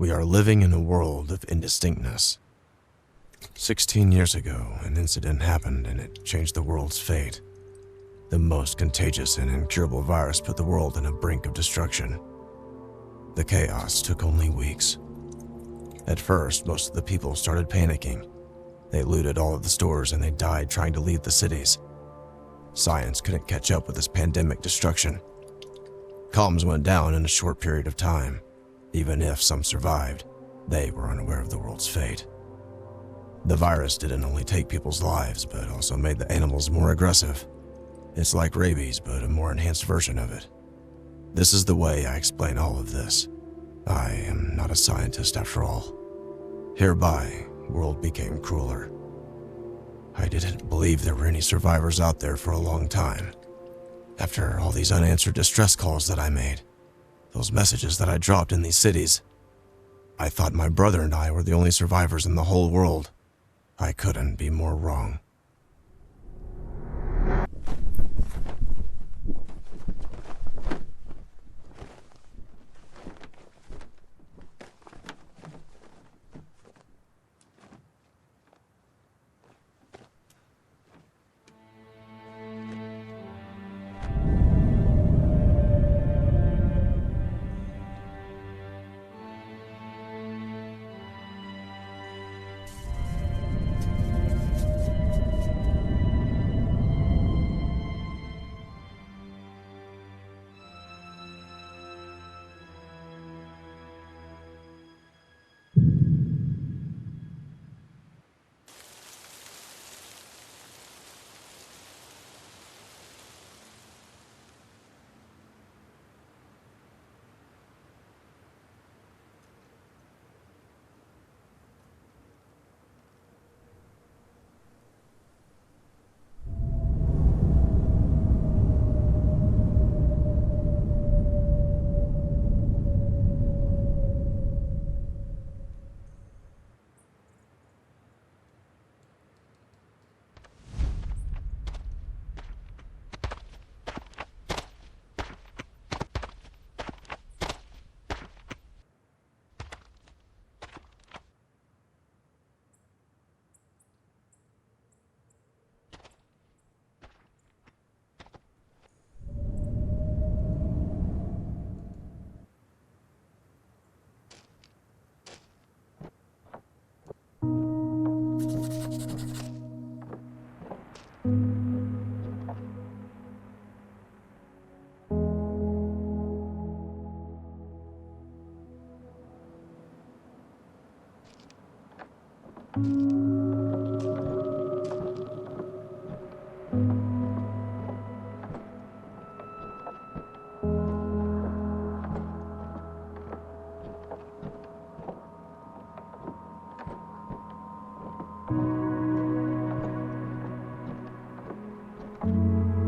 We are living in a world of indistinctness. 16 years ago, an incident happened and it changed the world's fate. The most contagious and incurable virus put the world on a brink of destruction. The chaos took only weeks. At first, most of the people started panicking. They looted all of the stores and they died trying to leave the cities. Science couldn't catch up with this pandemic destruction. Comms went down in a short period of time. Even if some survived, they were unaware of the world's fate. The virus didn't only take people's lives, but also made the animals more aggressive. It's like rabies, but a more enhanced version of it. This is the way I explain all of this. I am not a scientist after all. Hereby, the world became crueler. I didn't believe there were any survivors out there for a long time. After all these unanswered distress calls that I made, those messages that I dropped in these cities, I thought my brother and I were the only survivors in the whole world. I couldn't be more wrong.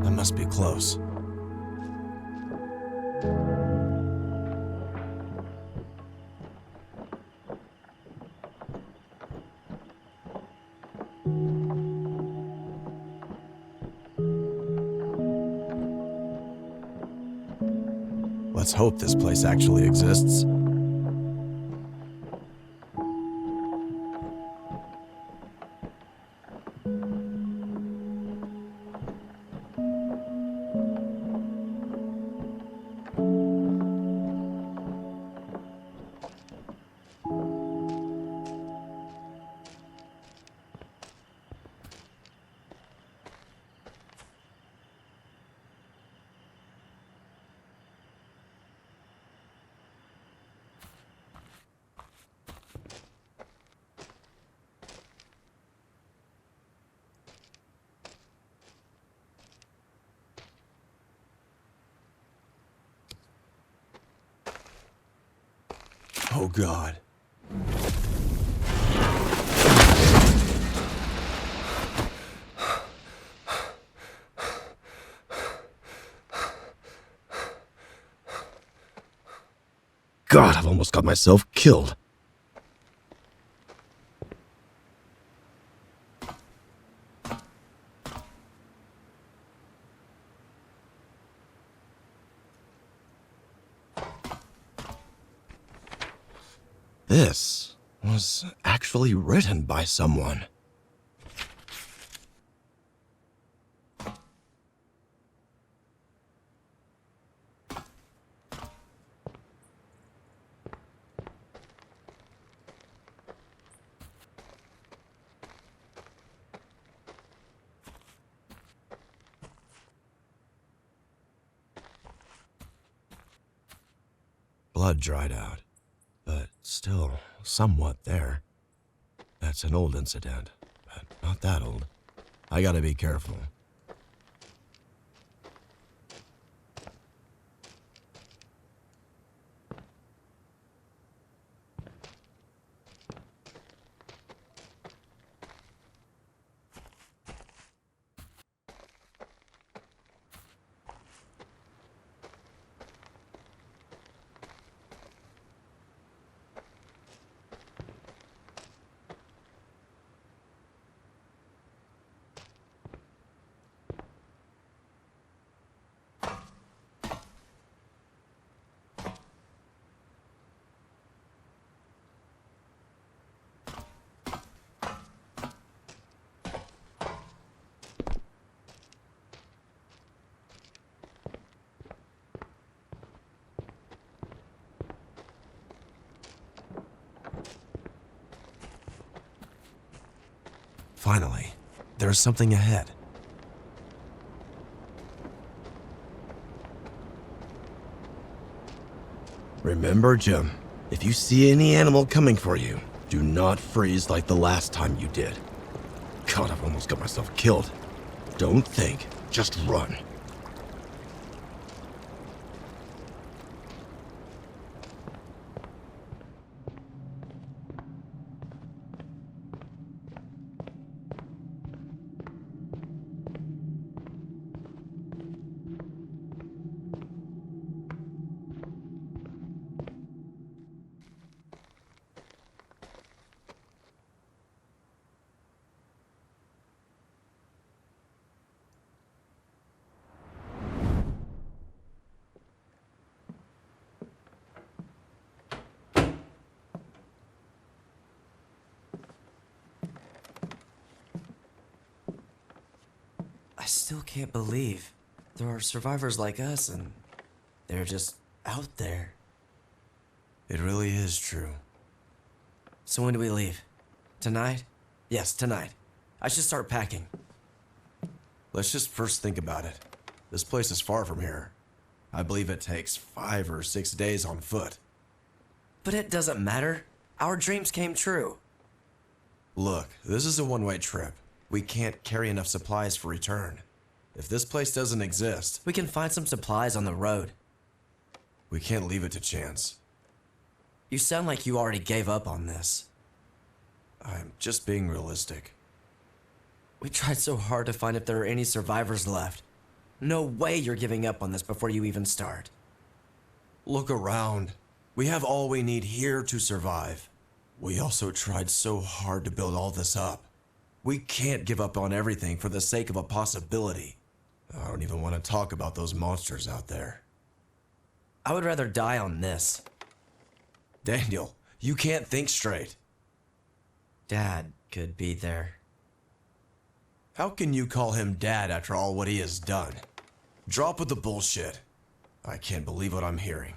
That must be close. Let's hope this place actually exists. Oh God. God, I've almost got myself killed. This was actually written by someone. Blood dried out, but still somewhat there. That's an old incident, but not that old. I gotta be careful. Finally, there's something ahead. Remember, Jim, if you see any animal coming for you, do not freeze like the last time you did. God, I've almost got myself killed. Don't think, just run. I still can't believe there are survivors like us and they're just out there. It really is true. So when do we leave? Tonight? Yes, tonight. I should start packing. Let's just first think about it. This place is far from here. I believe it takes 5 or 6 days on foot. But it doesn't matter. Our dreams came true. Look, this is a one-way trip. We can't carry enough supplies for return. If this place doesn't exist, We can find some supplies on the road. we can't leave it to chance. You sound like you already gave up on this. I'm just being realistic. We tried so hard to find if there are any survivors left. No way you're giving up on this before you even start. Look around. We have all we need here to survive. We also tried so hard to build all this up. We can't give up on everything for the sake of a possibility. I don't even want to talk about those monsters out there. I would rather die on this. Daniel, you can't think straight. Dad could be there. How can you call him dad after all what he has done? Drop with the bullshit. I can't believe what I'm hearing.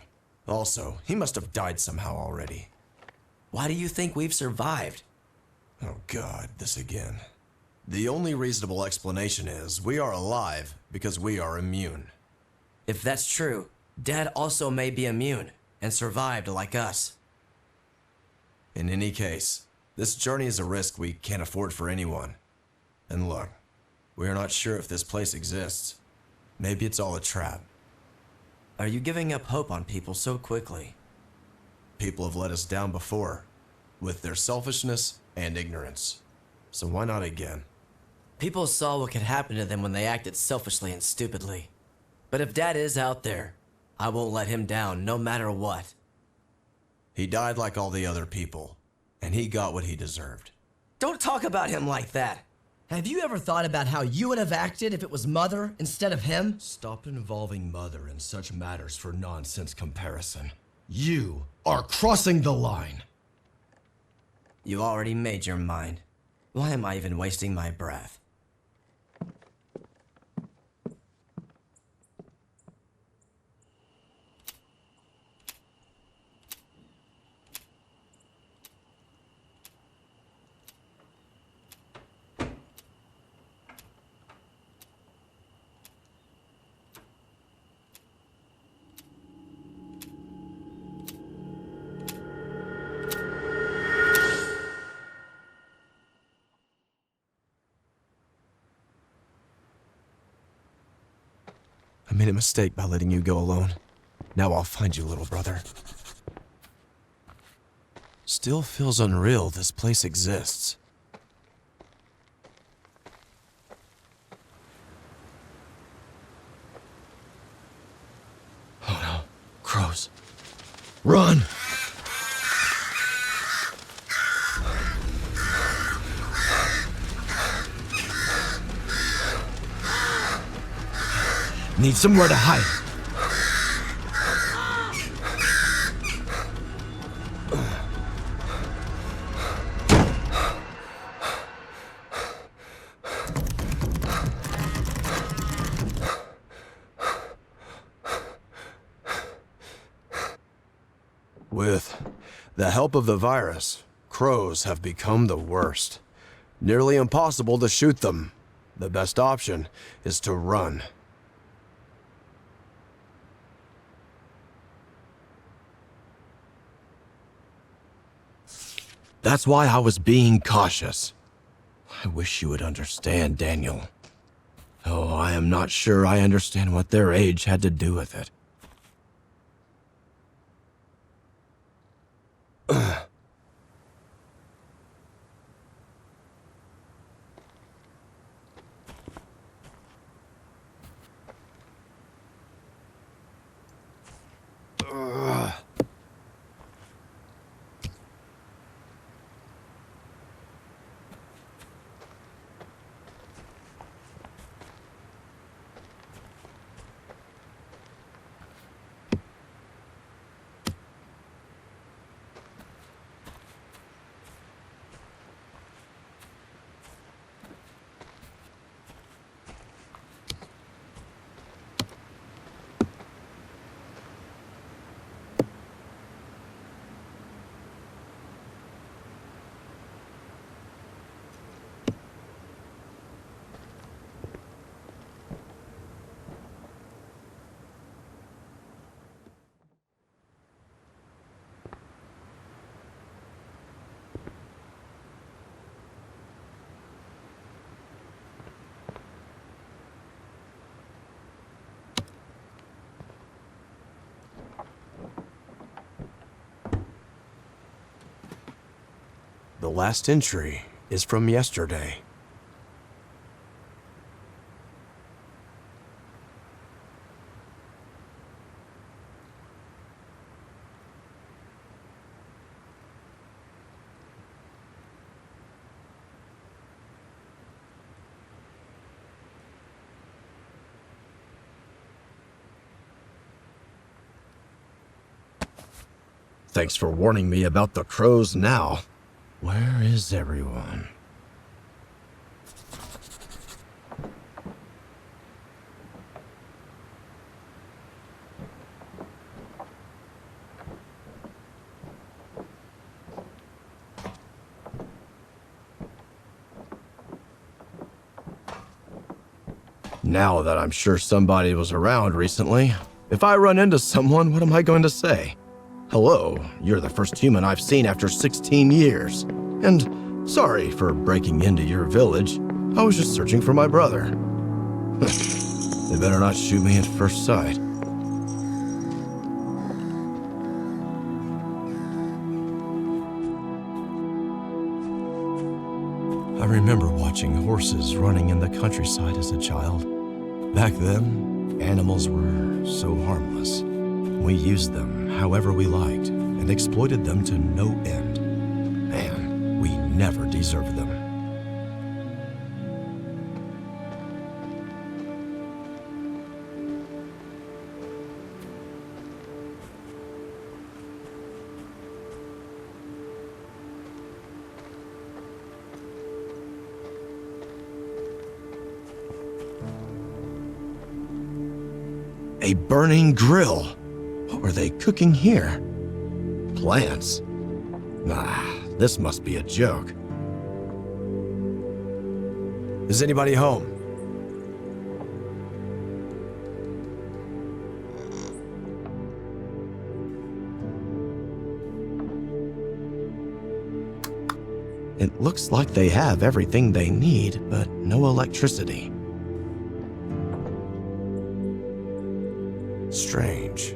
Also, he must have died somehow already. Why do you think we've survived? Oh God, this again. The only reasonable explanation is we are alive because we are immune. If that's true, Dad also may be immune and survived like us. In any case, this journey is a risk we can't afford for anyone. And look, we're not sure if this place exists. Maybe it's all a trap. Are you giving up hope on people so quickly? People have let us down before, with their selfishness and ignorance. So why not again? People saw what could happen to them when they acted selfishly and stupidly. But if Dad is out there, I won't let him down no matter what. He died like all the other people, and he got what he deserved. Don't talk about him like that. Have you ever thought about how you would have acted if it was Mother instead of him? Stop involving Mother in such matters for nonsense comparison. You are crossing the line. You already made your mind. Why am I even wasting my breath? I made a mistake by letting you go alone. Now I'll find you, little brother. Still feels unreal this place exists. Oh no, crows. Run! Need somewhere to hide. With the help of the virus, crows have become the worst. Nearly impossible to shoot them. The best option is to run. That's why I was being cautious. I wish you would understand, Daniel. Oh, I am not sure I understand what their age had to do with it. The last entry is from yesterday. Thanks for warning me about the crows now. Where is everyone? Now that I'm sure somebody was around recently, if I run into someone, what am I going to say? Hello, you're the first human I've seen after 16 years. And sorry for breaking into your village. I was just searching for my brother. They better not shoot me at first sight. I remember watching horses running in the countryside as a child. Back then, animals were so harmless. We used them however we liked and exploited them to no end. Man, we never deserved them. A burning grill. What were they cooking here? Plants? Ah, this must be a joke. Is anybody home? It looks like they have everything they need, but no electricity. Strange.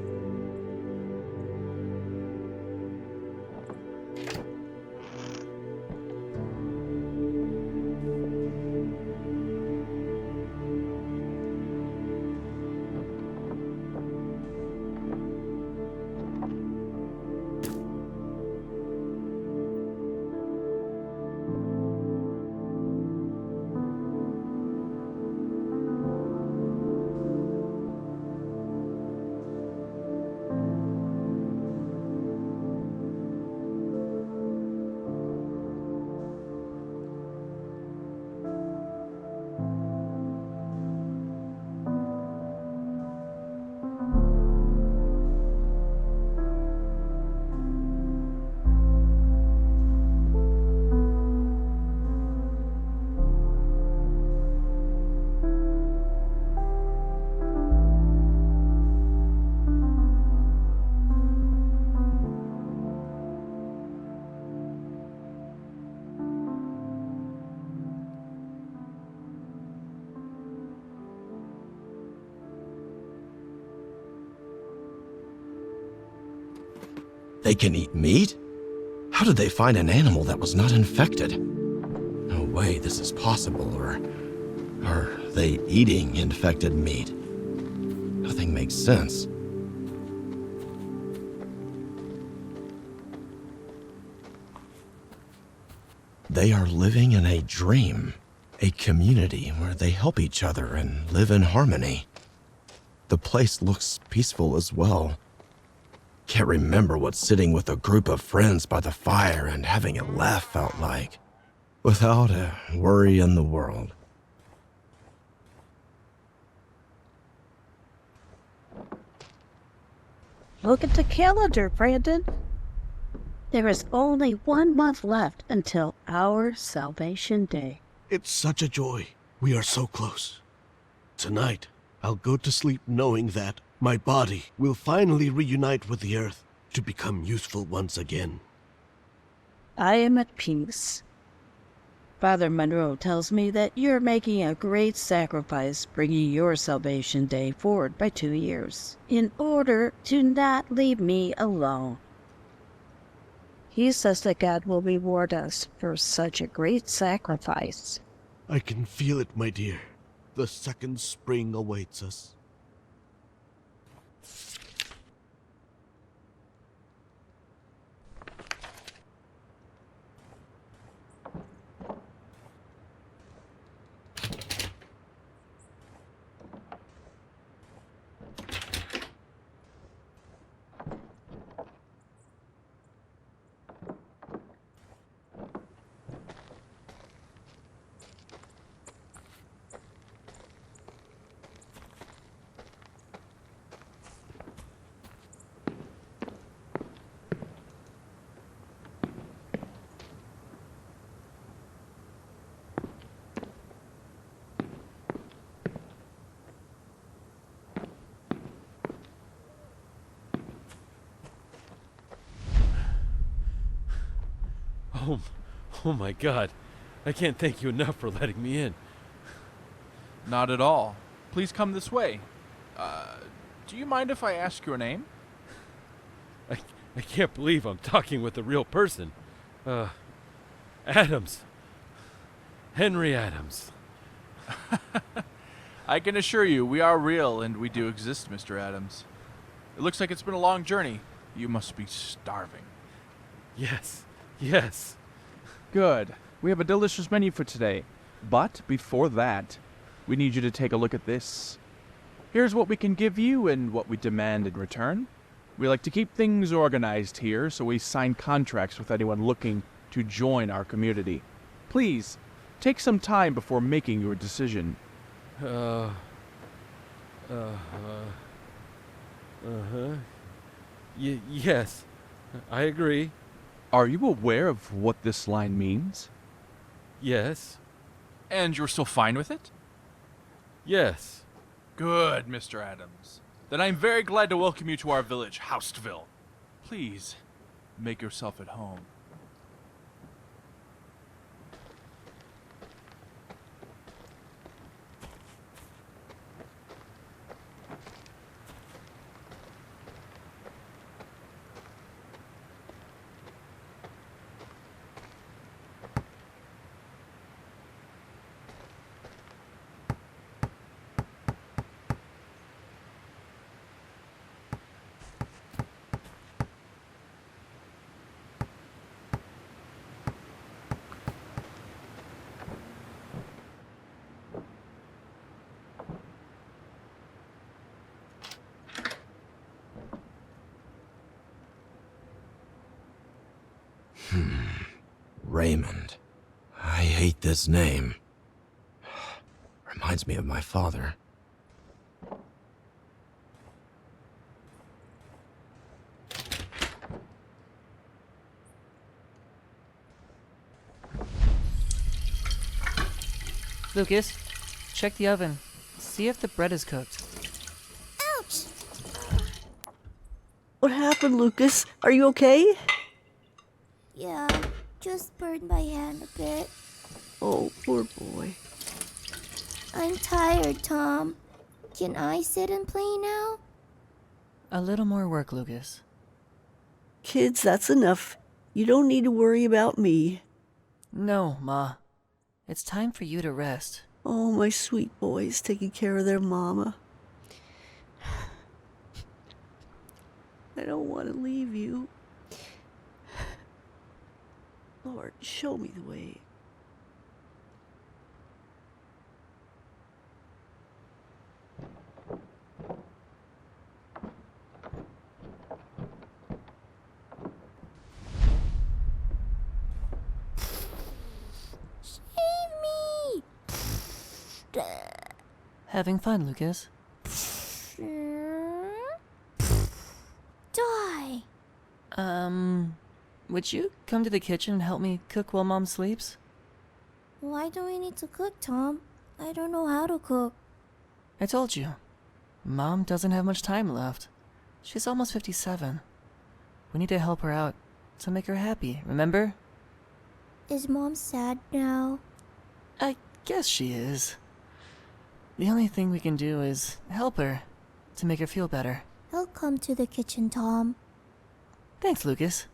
They can eat meat? How did they find an animal that was not infected? No way this is possible, or are they eating infected meat? Nothing makes sense. They are living in a dream, a community where they help each other and live in harmony. The place looks peaceful as well. Can't remember what sitting with a group of friends by the fire and having a laugh felt like, without a worry in the world. Look at the calendar, Brandon. There is only 1 month left until our Salvation Day. It's such a joy. We are so close. Tonight, I'll go to sleep knowing that my body will finally reunite with the earth to become useful once again. I am at peace. Father Monroe tells me that you're making a great sacrifice bringing your Salvation Day forward by 2 years in order to not leave me alone. He says that God will reward us for such a great sacrifice. I can feel it, my dear. The second spring awaits us. Oh my God. I can't thank you enough for letting me in. Not at all. Please come this way. Do you mind if I ask your name? I can't believe I'm talking with a real person. Adams. Henry Adams. I can assure you we are real and we do exist, Mr. Adams. It looks like it's been a long journey. You must be starving. Yes. Good. We have a delicious menu for today. But before that, we need you to take a look at this. Here's what we can give you and what we demand in return. We like to keep things organized here, so we sign contracts with anyone looking to join our community. Please, take some time before making your decision. Uh-huh. Yes, I agree. Are you aware of what this line means? Yes. And you're still fine with it? Yes. Good, Mr. Adams. Then I'm very glad to welcome you to our village, HaustVille. Please, make yourself at home. Raymond. I hate this name. Reminds me of my father. Lucas, check the oven. See if the bread is cooked. Ouch! What happened, Lucas? Are you okay? Yeah, just burned my hand a bit. Oh, poor boy. I'm tired, Tom. Can I sit and play now? A little more work, Lucas. Kids, that's enough. You don't need to worry about me. No, Ma. It's time for you to rest. Oh, my sweet boys taking care of their mama. I don't want to leave you. Lord, show me the way. Save me! Having fun, Lucas. Die! Would you come to the kitchen and help me cook while Mom sleeps? Why do we need to cook, Tom? I don't know how to cook. I told you. Mom doesn't have much time left. She's almost 57. We need to help her out to make her happy, remember? Is Mom sad now? I guess she is. The only thing we can do is help her to make her feel better. I'll come to the kitchen, Tom. Thanks, Lucas.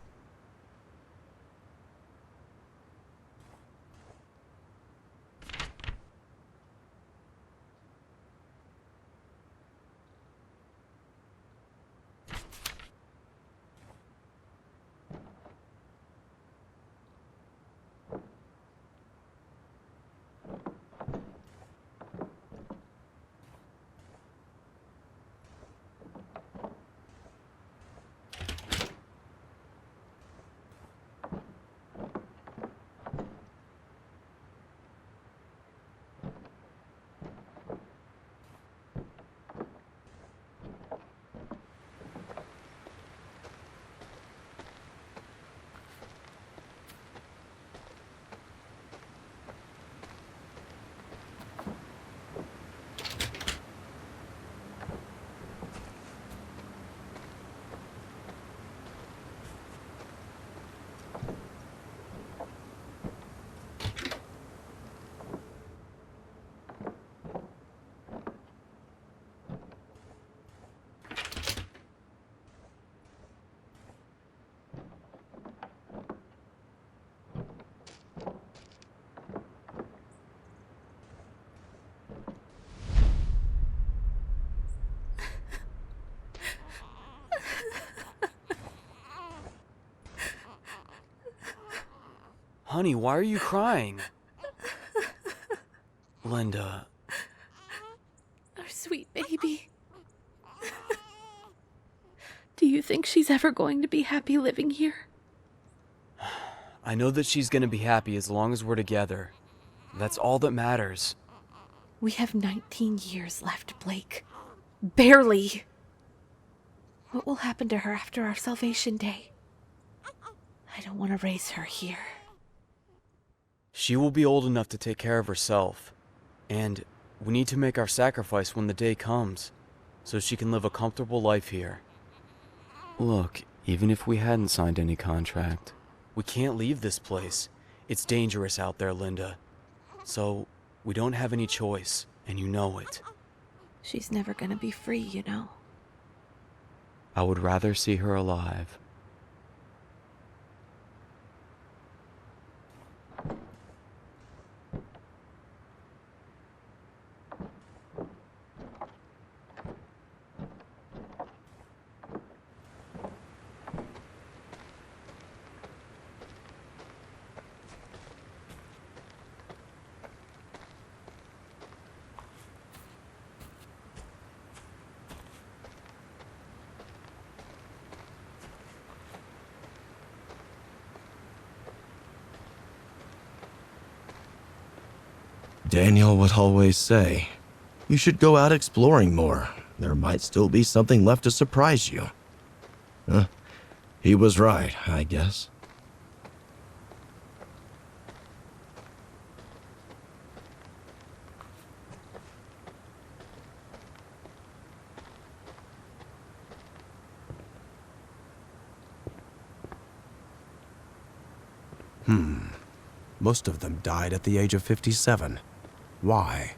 Honey, why are you crying? Linda. Our sweet baby. Do you think she's ever going to be happy living here? I know that she's gonna be happy as long as we're together. That's all that matters. We have 19 years left, Blake. Barely. What will happen to her after our Salvation Day? I don't want to raise her here. She will be old enough to take care of herself, and we need to make our sacrifice when the day comes, so she can live a comfortable life here. Look, even if we hadn't signed any contract, we can't leave this place. It's dangerous out there, Linda. So, we don't have any choice, and you know it. She's never gonna be free, you know. I would rather see her alive. Daniel would always say, you should go out exploring more. There might still be something left to surprise you. He was right, I guess. Most of them died at the age of 57. Why?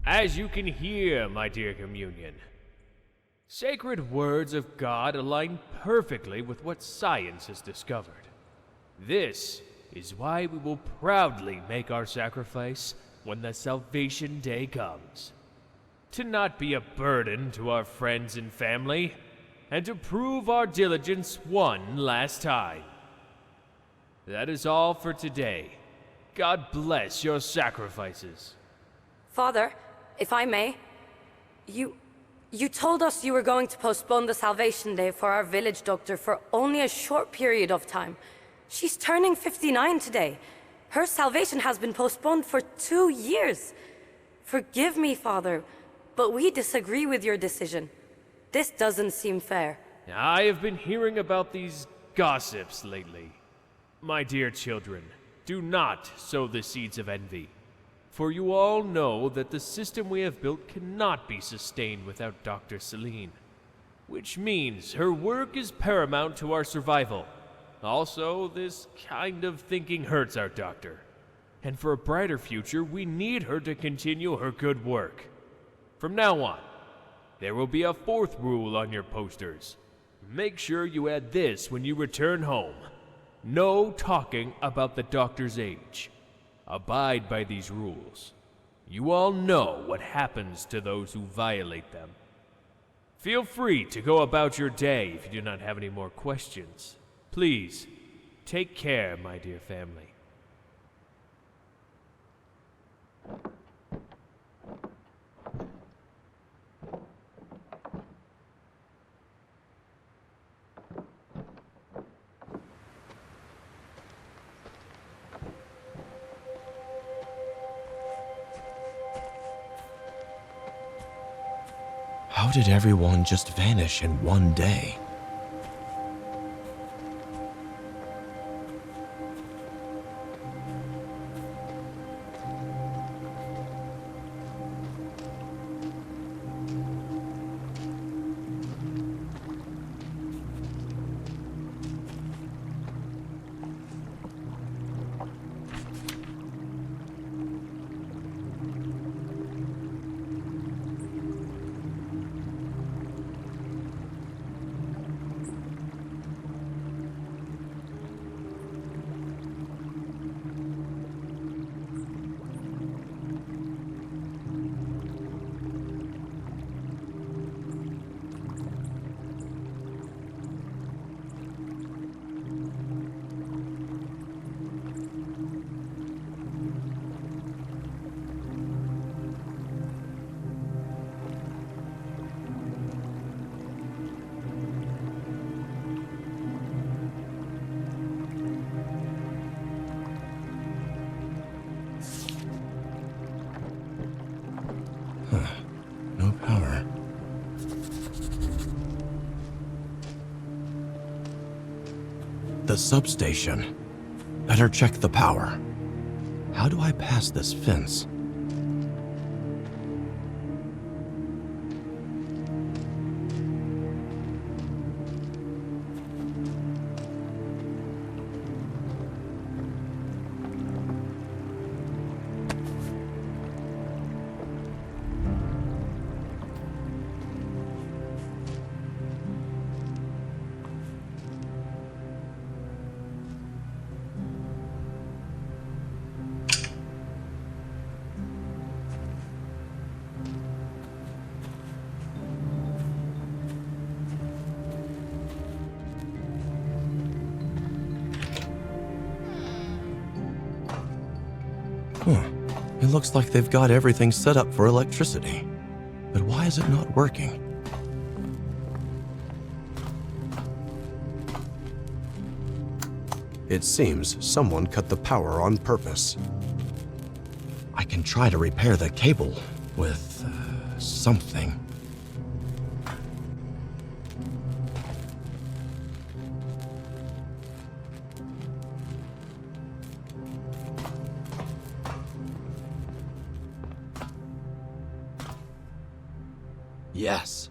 As you can hear, my dear communion, sacred words of God align perfectly with what science has discovered. This is why we will proudly make our sacrifice when the Salvation Day comes. To not be a burden to our friends and family, and to prove our diligence one last time. That is all for today. God bless your sacrifices. Father, if I may, you told us you were going to postpone the Salvation Day for our village doctor for only a short period of time. She's turning 59 today. Her salvation has been postponed for 2 years. Forgive me, Father, but we disagree with your decision. This doesn't seem fair. I have been hearing about these gossips lately. My dear children, do not sow the seeds of envy. For you all know that the system we have built cannot be sustained without Dr. Celine. Which means her work is paramount to our survival. Also, this kind of thinking hurts our doctor. And for a brighter future, we need her to continue her good work. From now on, there will be a fourth rule on your posters. Make sure you add this when you return home. No talking about the doctor's age. Abide by these rules. You all know what happens to those who violate them. Feel free to go about your day if you do not have any more questions. Please, take care, my dear family. How did everyone just vanish in one day? No power. The substation. Better check the power. How do I pass this fence? It looks like they've got everything set up for electricity. But why is it not working? It seems someone cut the power on purpose. I can try to repair the cable with something. Yes.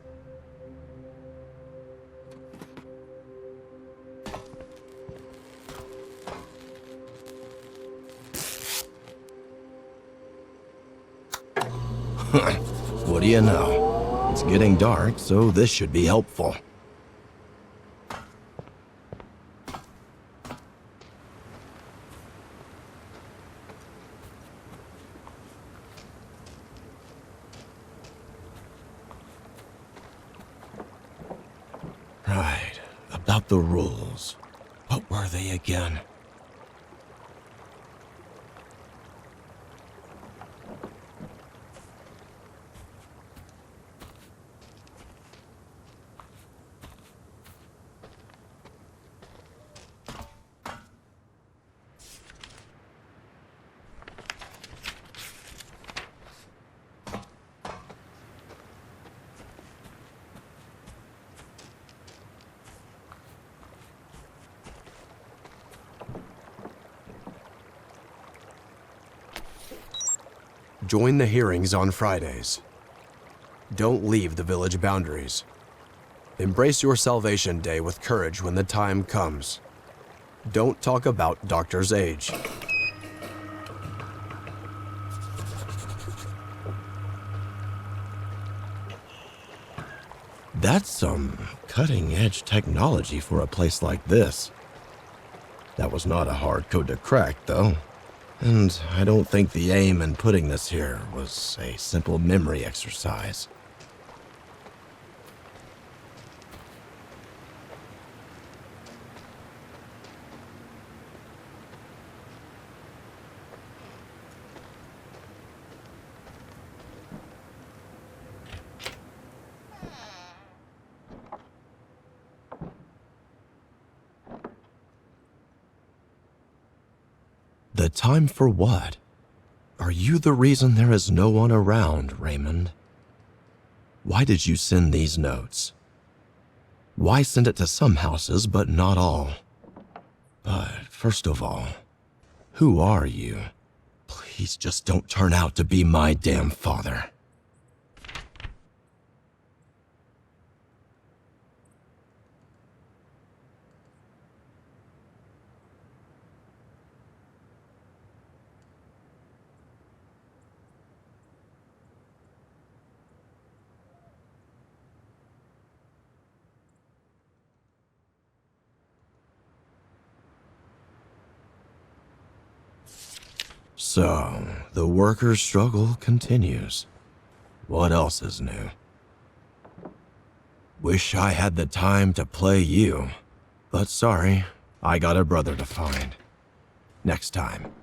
What do you know? It's getting dark, so this should be helpful. Right, about the rules. What were they again? Join the hearings on Fridays. Don't leave the village boundaries. Embrace your Salvation Day with courage when the time comes. Don't talk about Doctor's age. That's some cutting-edge technology for a place like this. That was not a hard code to crack, though. And I don't think the aim in putting this here was a simple memory exercise. The time for what? Are you the reason there is no one around, Raymond? Why did you send these notes? Why send it to some houses but not all? But first of all, who are you? Please just don't turn out to be my damn father. So, the workers' struggle continues. What else is new? Wish I had the time to play you, but sorry, I got a brother to find. Next time.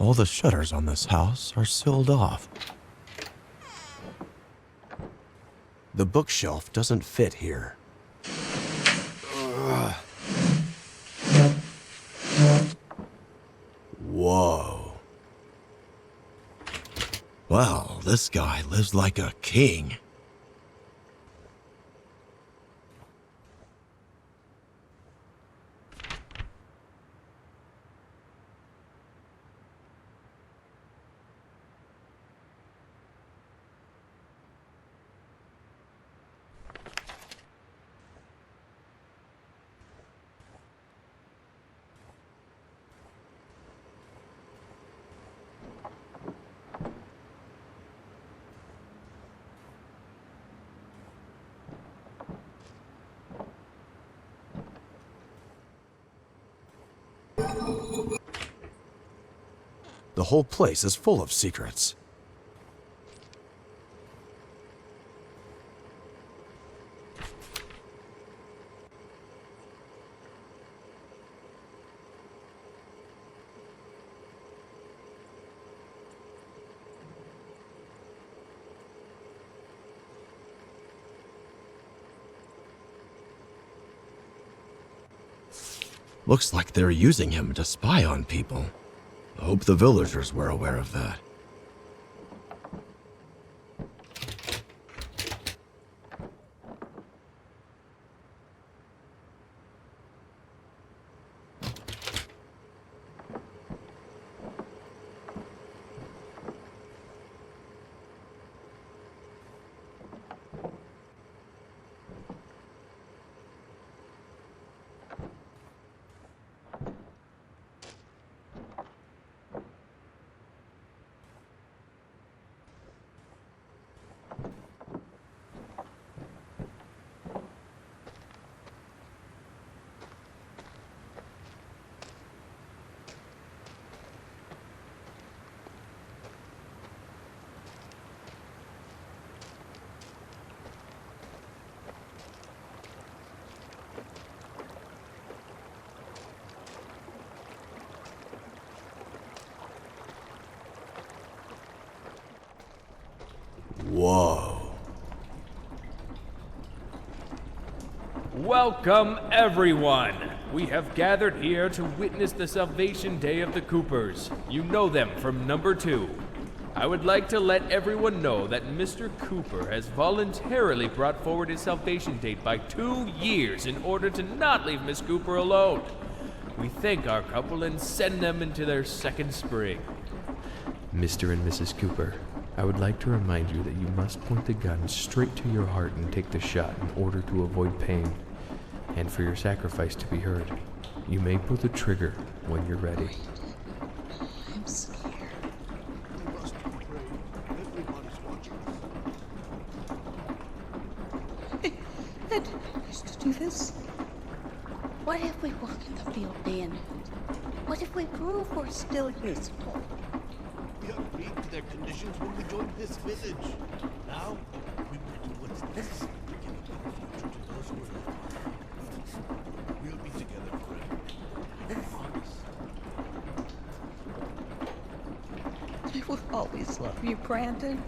All the shutters on this house are sealed off. The bookshelf doesn't fit here. Whoa. Well, this guy lives like a king. The whole place is full of secrets. Looks like they're using him to spy on people. I hope the villagers were aware of that. Whoa. Welcome, everyone! We have gathered here to witness the Salvation Day of the Coopers. You know them from number 2. I would like to let everyone know that Mr. Cooper has voluntarily brought forward his salvation date by 2 years in order to not leave Miss Cooper alone. We thank our couple and send them into their second spring. Mr. and Mrs. Cooper, I would like to remind you that you must point the gun straight to your heart and take the shot in order to avoid pain, and for your sacrifice to be heard. You may pull the trigger when you're ready. I'm scared. Ed used to do this. What if we walk in the field, Dan? What if we prove we're still useful? We agreed to their conditions when we joined this village. Now, we will do what We'll be together forever. I will always love you, Brandon.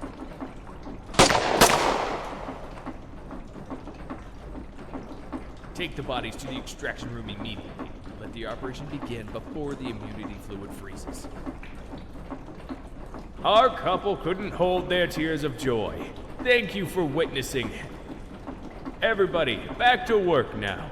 Take the bodies to the extraction room immediately. Let the operation begin before the immunity fluid freezes. Our couple couldn't hold their tears of joy. Thank you for witnessing. Everybody, back to work now.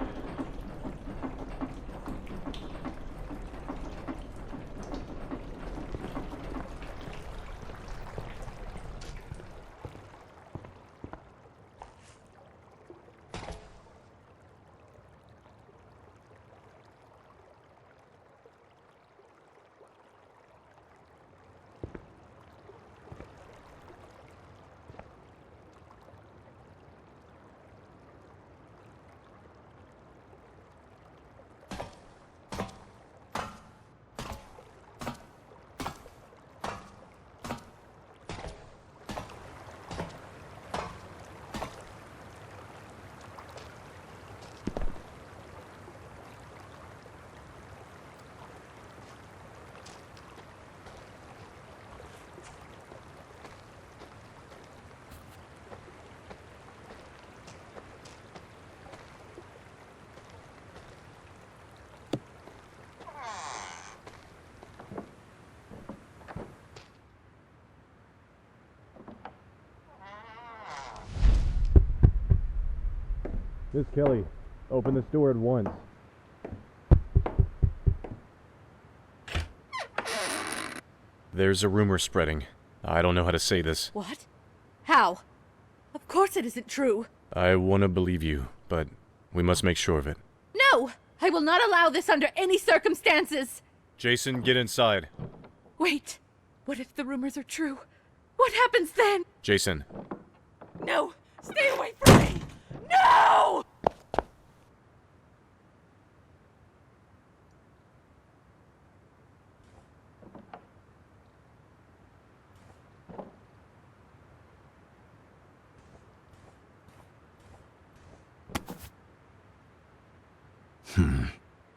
Miss Kelly, open this door at once. There's a rumor spreading. I don't know how to say this. What? How? Of course it isn't true. I want to believe you, but we must make sure of it. No! I will not allow this under any circumstances! Jason, get inside. Wait. What if the rumors are true? What happens then? Jason. No! Stay away from me! No!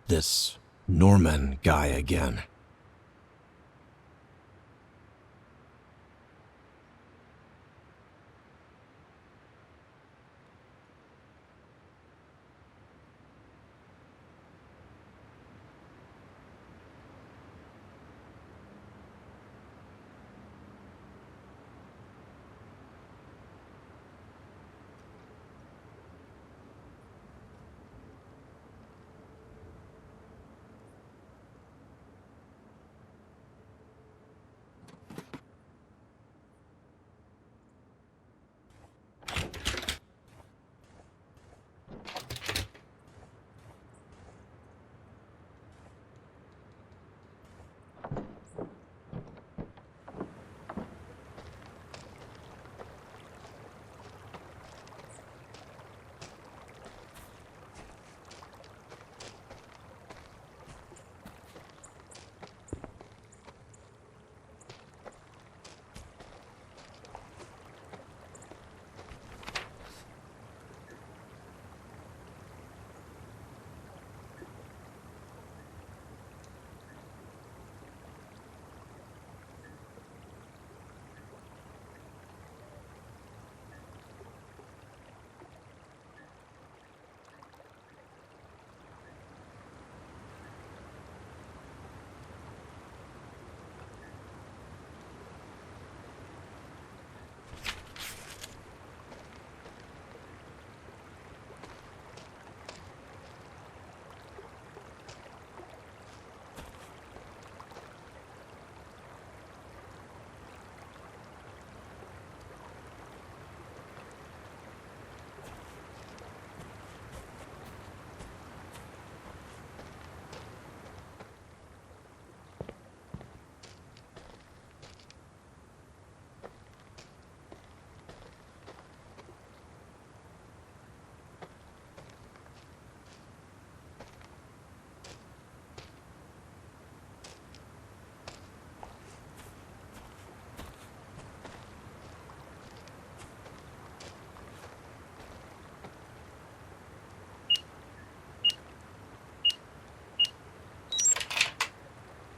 This Norman guy again.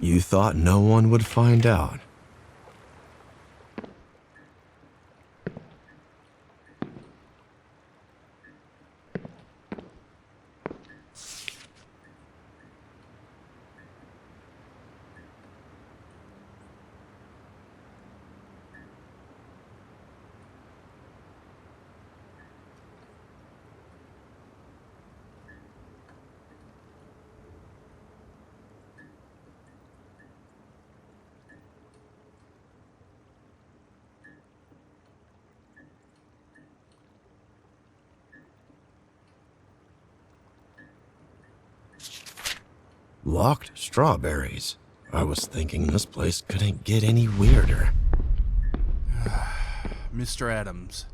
You thought no one would find out. Locked strawberries. I was thinking this place couldn't get any weirder. Mr. Adams,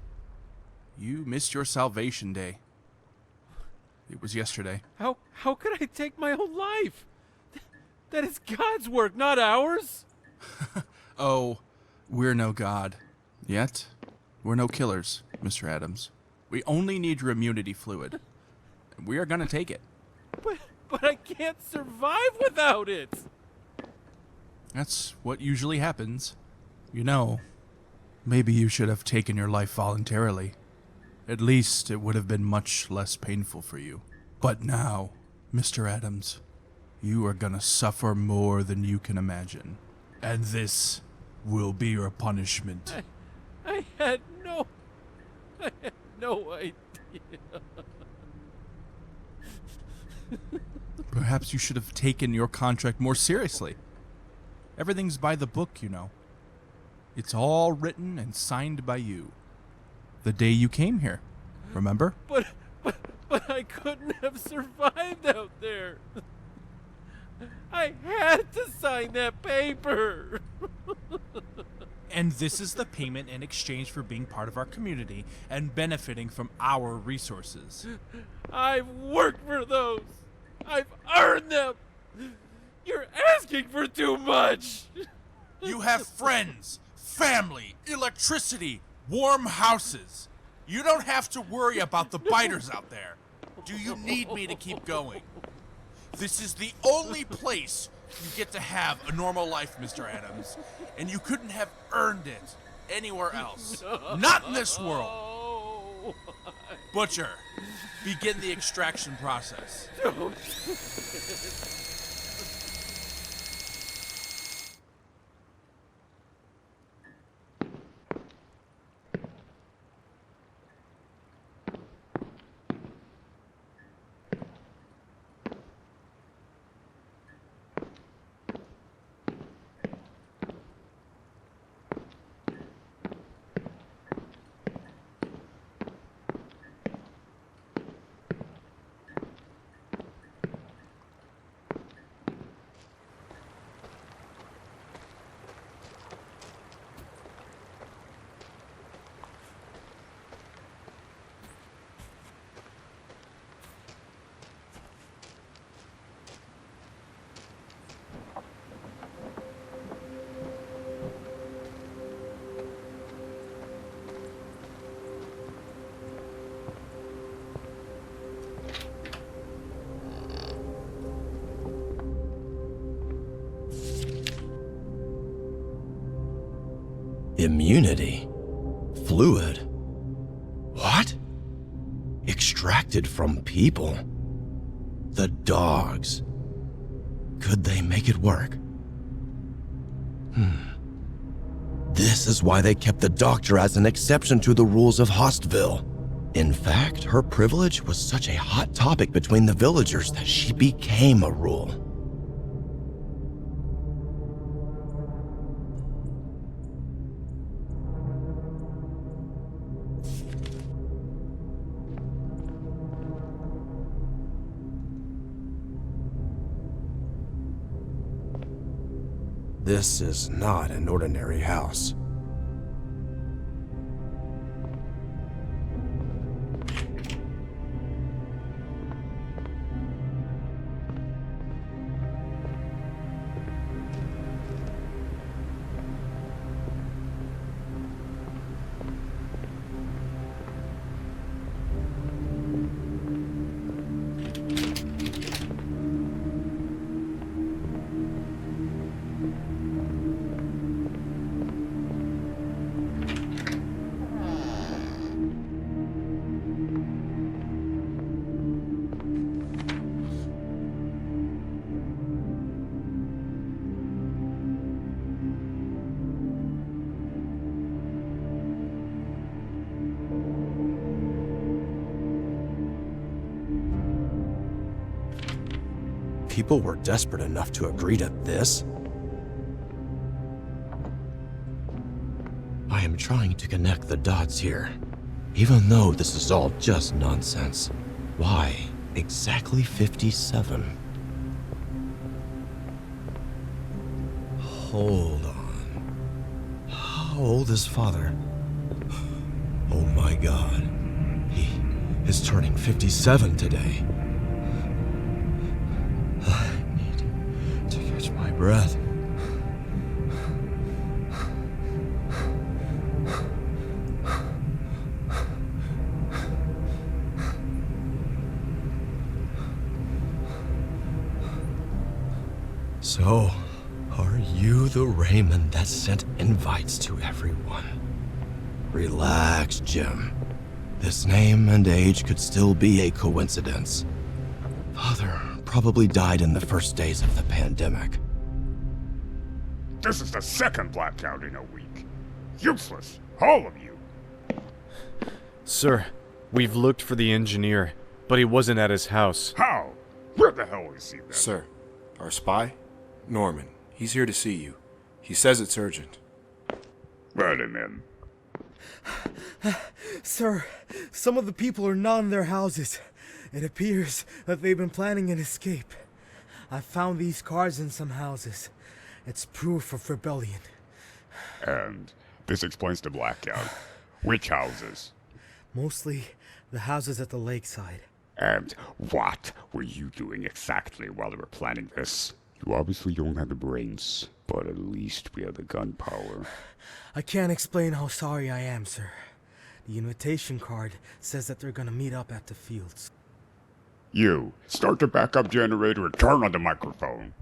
you missed your salvation day. It was yesterday. How could I take my own life? That is God's work, not ours. Oh, we're no god. Yet, we're no killers, Mr. Adams. We only need your immunity fluid. We are gonna take it. But I can't survive without it. That's what usually happens. You know, maybe you should have taken your life voluntarily. At least it would have been much less painful for you. But now, Mr. Adams, you are gonna suffer more than you can imagine. And this will be your punishment. I had no idea. Perhaps you should have taken your contract more seriously. Everything's by the book, you know. It's all written and signed by you. The day you came here, remember? But I couldn't have survived out there. I had to sign that paper. And this is the payment in exchange for being part of our community and benefiting from our resources. I've worked for those. I've earned them. You're asking for too much. You have friends, family, electricity, warm houses. You don't have to worry about the biters out there. Do you need me to keep going? This is the only place you get to have a normal life, Mr. Adams, and you couldn't have earned it anywhere else. Not in this world. Butcher, begin the extraction process. Don't. Immunity? Fluid? What? Extracted from people? The dogs. Could they make it work? This is why they kept the doctor as an exception to the rules of HaustVille. In fact, her privilege was such a hot topic between the villagers that she became a rule. This is not an ordinary house. people were desperate enough to agree to this? I am trying to connect the dots here. Even though this is all just nonsense, why exactly 57? Hold on. How old is Father? Oh my God. He is turning 57 today. I need to catch my breath. So, are you the Raymond that sent invites to everyone? Relax, Jim. This name and age could still be a coincidence. Father probably died in the first days of the pandemic. This is the second blackout in a week. Useless, all of you. Sir, we've looked for the engineer, but he wasn't at his house. How? Where the hell is he then? Sir, our spy? Norman. He's here to see you. He says it's urgent. Let him in. Sir, some of the people are not in their houses. It appears that they've been planning an escape. I found these cards in some houses. It's proof of rebellion. And this explains the blackout. Which houses? Mostly the houses at the lakeside. And what were you doing exactly while they were planning this? You obviously don't have the brains, but at least we have the gunpowder. I can't explain how sorry I am, sir. The invitation card says that they're gonna meet up at the fields. You, start the backup generator and turn on the microphone.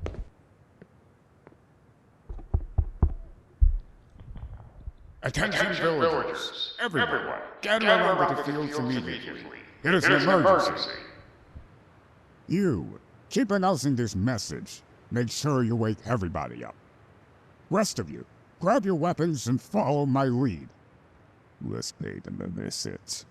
Attention villagers. Everyone, gather around the fields immediately. It is an emergency. You, keep announcing this message. Make sure you wake everybody up. Rest of you, grab your weapons and follow my lead. Let's pay them a visit.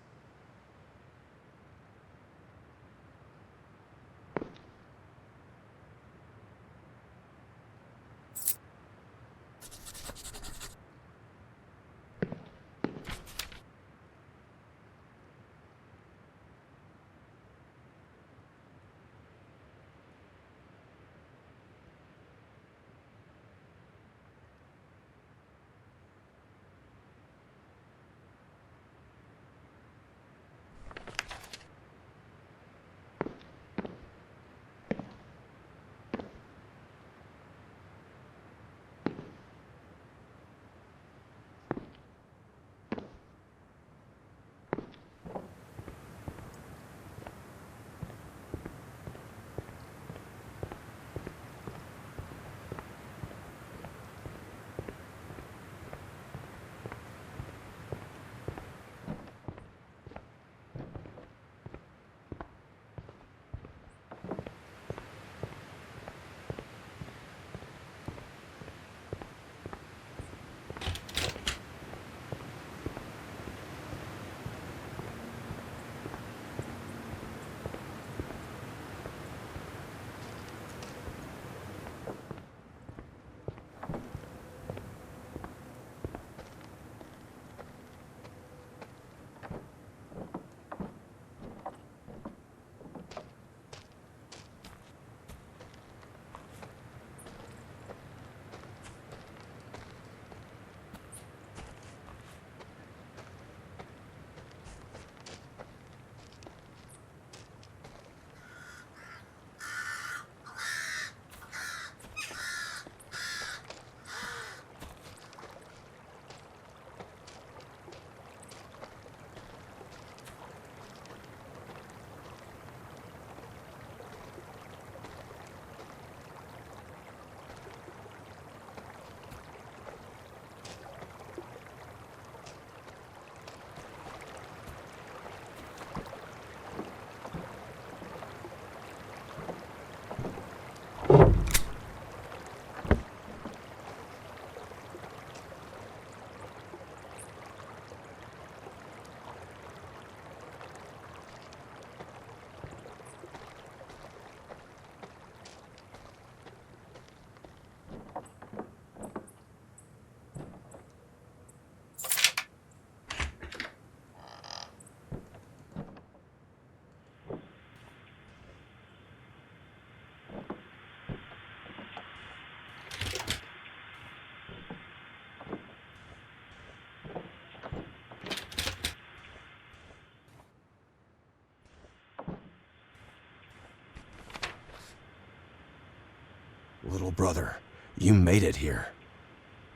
Little brother, you made it here.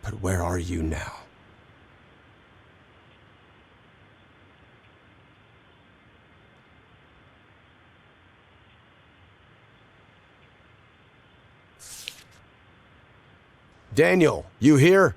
But where are you now? Daniel, you here?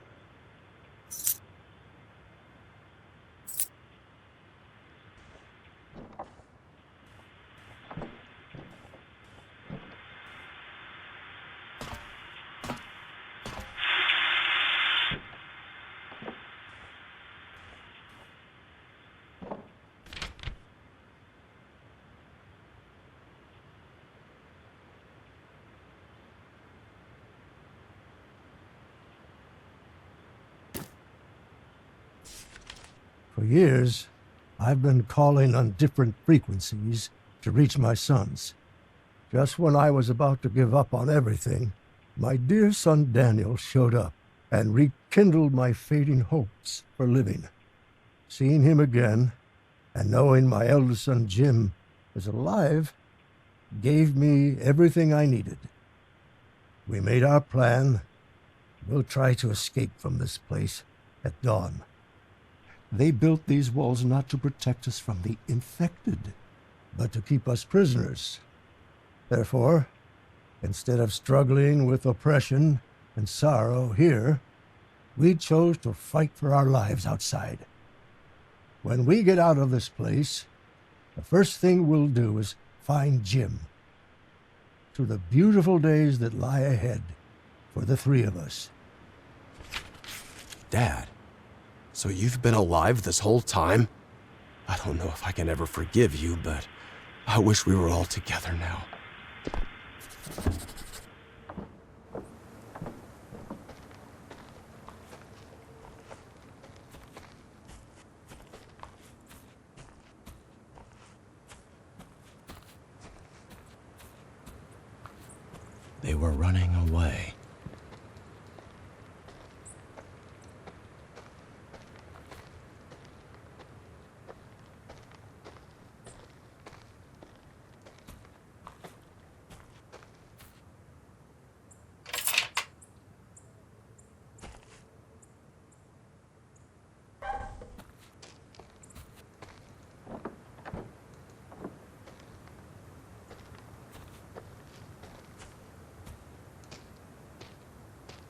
For years, I've been calling on different frequencies to reach my sons. Just when I was about to give up on everything, my dear son Daniel showed up and rekindled my fading hopes for living. Seeing him again, and knowing my eldest son Jim is alive, gave me everything I needed. We made our plan. We'll try to escape from this place at dawn. They built these walls not to protect us from the infected, but to keep us prisoners. Therefore, instead of struggling with oppression and sorrow here, we chose to fight for our lives outside. When we get out of this place, the first thing we'll do is find Jim. To the beautiful days that lie ahead for the three of us. Dad, so you've been alive this whole time? I don't know if I can ever forgive you, but I wish we were all together now. They were running away.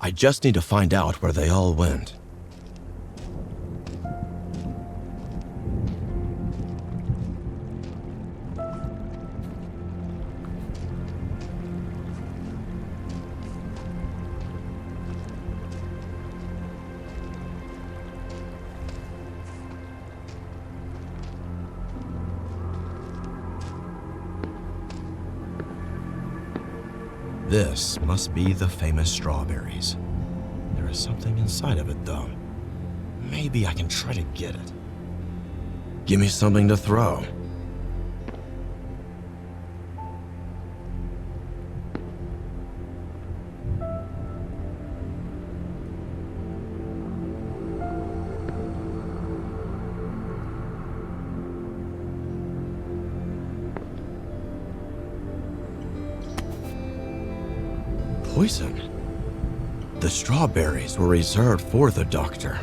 I just need to find out where they all went. This must be the famous strawberries. There is something inside of it, though. Maybe I can try to get it. Give me something to throw. Poison. The strawberries were reserved for the doctor.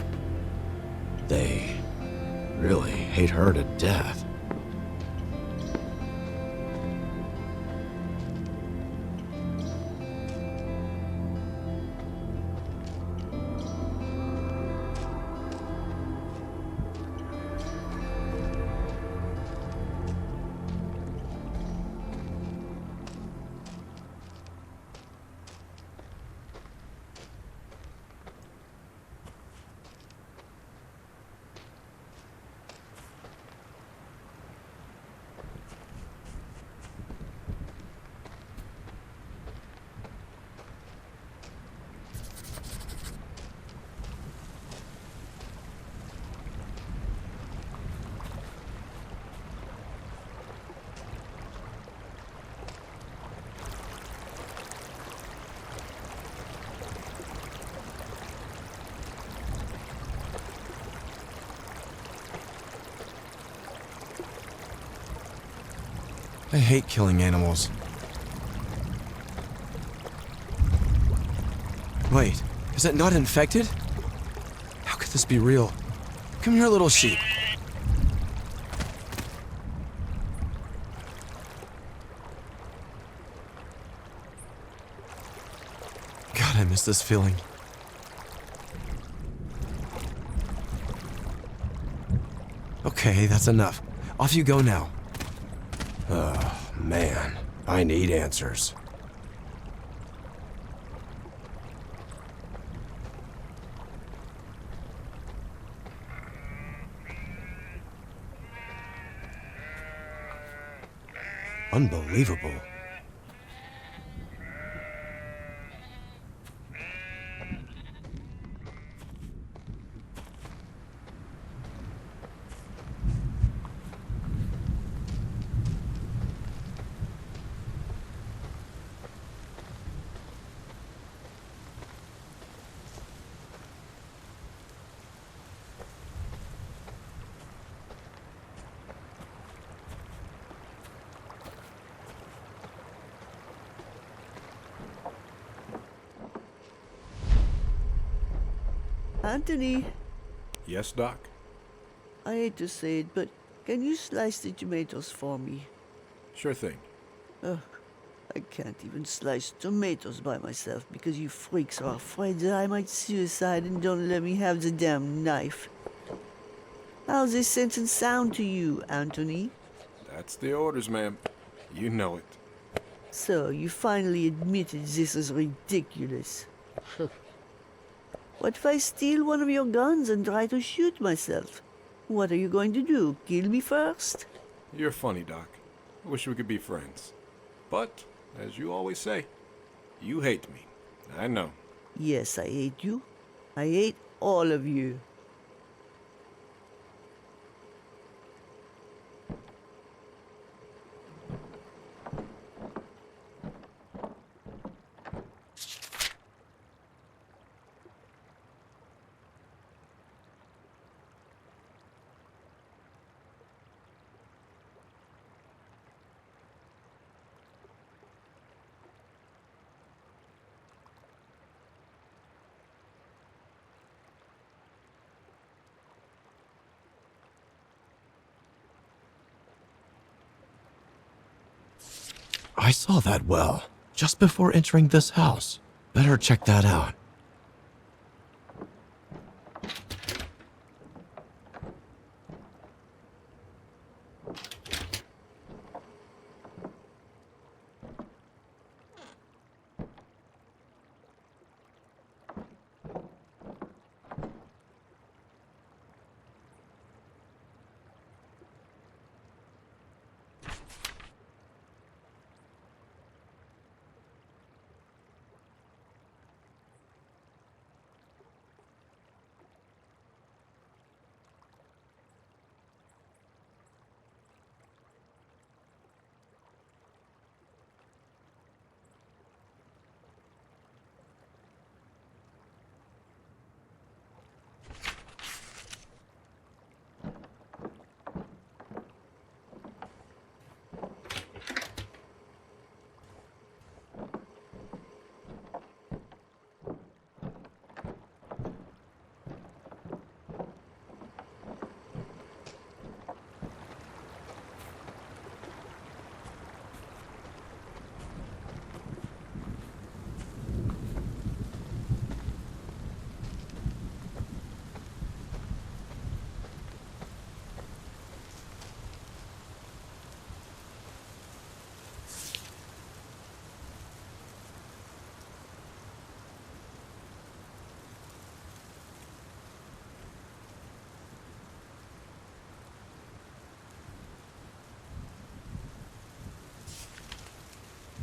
They really hate her to death. I hate killing animals. Wait, is it not infected? How could this be real? Come here, little sheep. God, I miss this feeling. Okay, that's enough. Off you go now. Oh, man. I need answers. Unbelievable. Anthony, Yes, Doc? I hate to say it, but can you slice the tomatoes for me? Sure thing. Ugh, I can't even slice tomatoes by myself because you freaks are afraid that I might suicide and don't let me have the damn knife. How's this sentence sound to you, Anthony? That's the orders, ma'am. You know it. So, you finally admitted this is ridiculous. What if I steal one of your guns and try to shoot myself? What are you going to do? Kill me first? You're funny, Doc. I wish we could be friends. But, as you always say, you hate me. I know. Yes, I hate you. I hate all of you. I saw that well just before entering this house. Better check that out.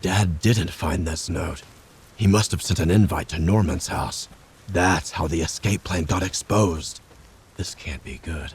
Dad didn't find this note. He must have sent an invite to Norman's house. That's how the escape plan got exposed. This can't be good.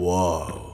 Whoa.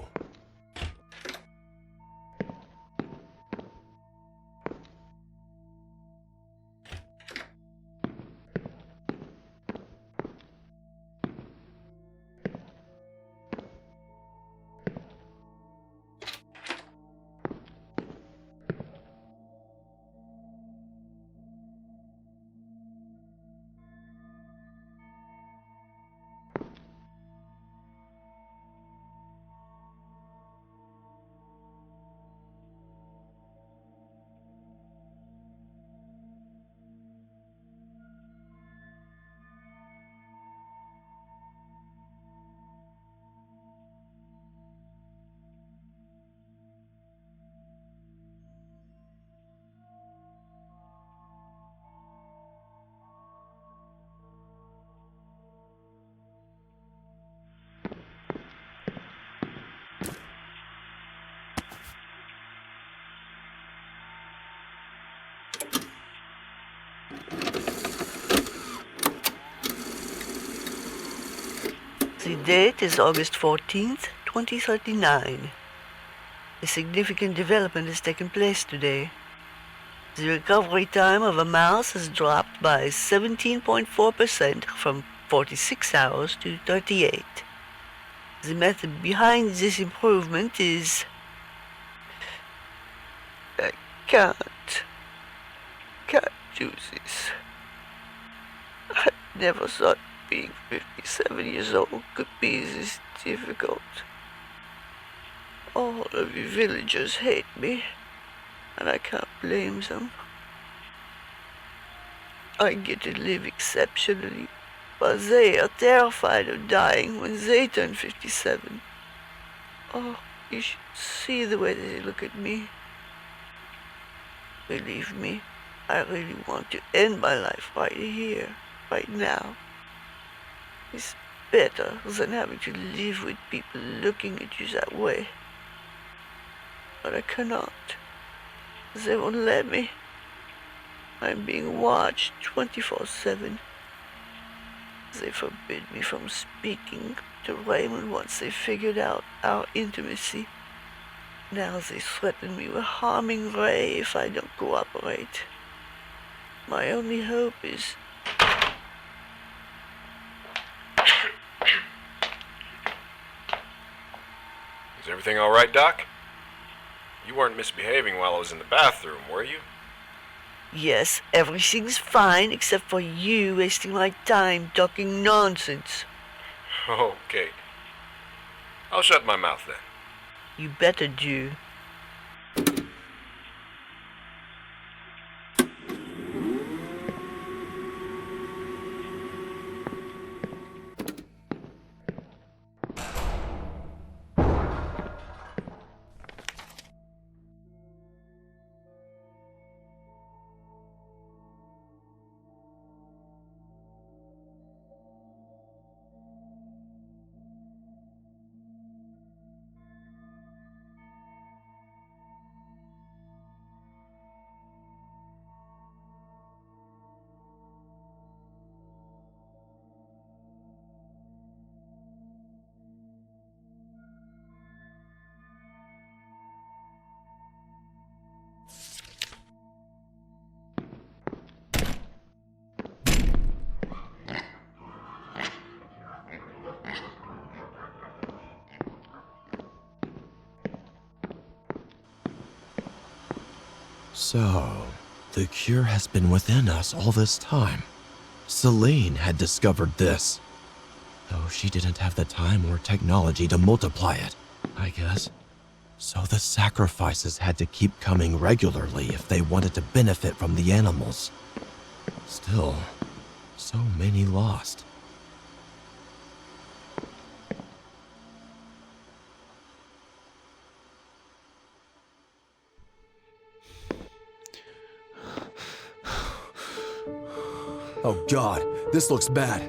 The date is August 14th, 2039. A significant development has taken place today. The recovery time of a mouse has dropped by 17.4% from 46 hours to 38. The method behind this improvement is... I can't do this. I never thought being 57 years old could be this difficult. All of you villagers hate me, and I can't blame them. I get to live exceptionally, but they are terrified of dying when they turn 57. Oh, you should see the way they look at me. Believe me, I really want to end my life right here, right now. It's better than having to live with people looking at you that way. But I cannot. They won't let me. I'm being watched 24/7. They forbid me from speaking to Raymond once they figured out our intimacy. Now they threaten me with harming Ray if I don't cooperate. My only hope is... Is everything all right, Doc? You weren't misbehaving while I was in the bathroom, were you? Yes, everything's fine except for you wasting my time talking nonsense. Okay. I'll shut my mouth then. You better do. So, the cure has been within us all this time. Celine had discovered this. Though she didn't have the time or technology to multiply it, I guess. So the sacrifices had to keep coming regularly if they wanted to benefit from the animals. Still, so many lost. Oh God, this looks bad.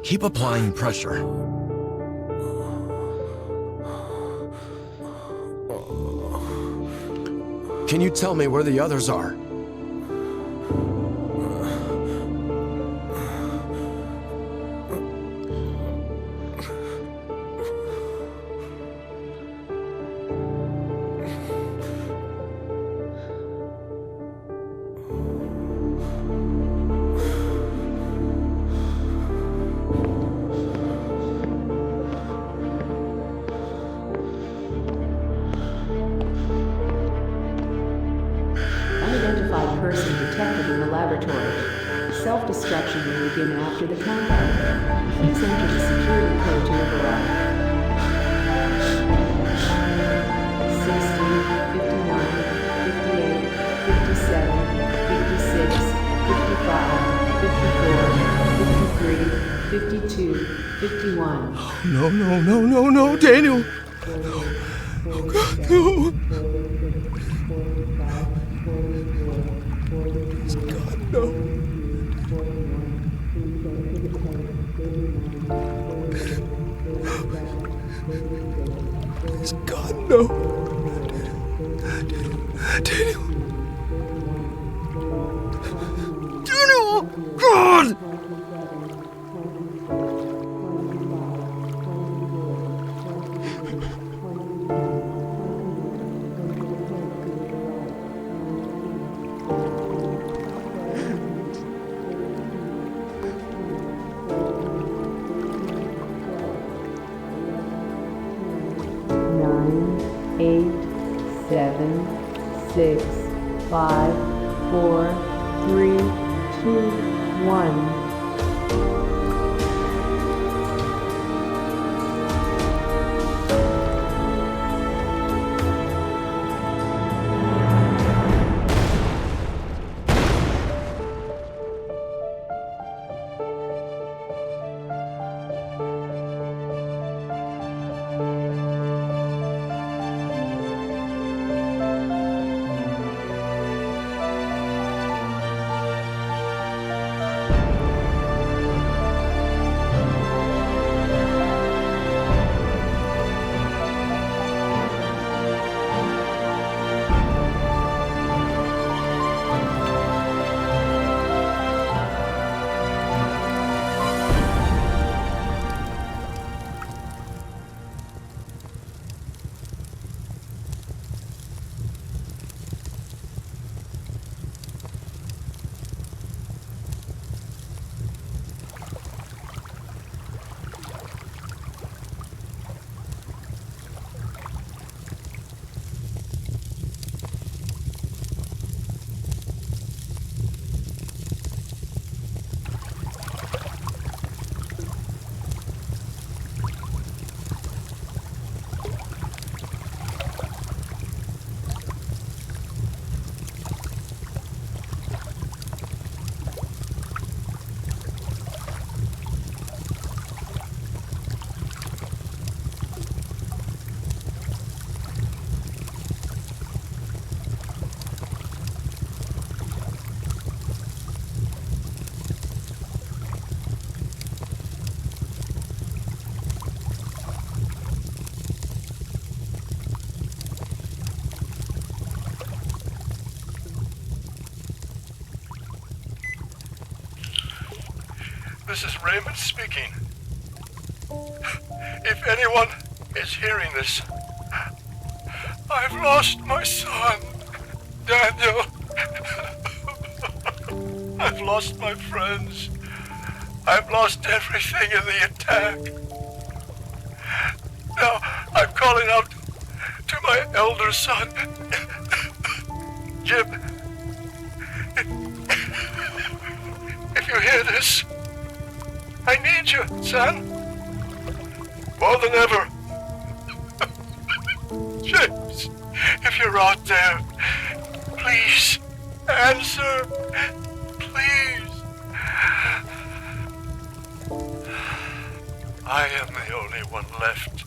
Keep applying pressure. Can you tell me where the others are? Unidentified person detected in the laboratory. Self-destruction will begin after the countdown. Please enter the security code to override. 60, 59, 58, 57, 56, 55, 54, 53, 52, 51. No, no, no, no, no, Daniel! Oh, God, no! God, no! Please, God, no! Daniel! Daniel! God! Nine, 8, 7, 6, 5, 4, 3, 2, 1. This is Raymond speaking. If anyone is hearing this, I've lost my son, Daniel. I've lost my friends. I've lost everything in the attack. Now I'm calling out to my elder son, Jim. If you hear this, I need you, son. More than ever. James, if you're out there, please answer. Please. I am the only one left.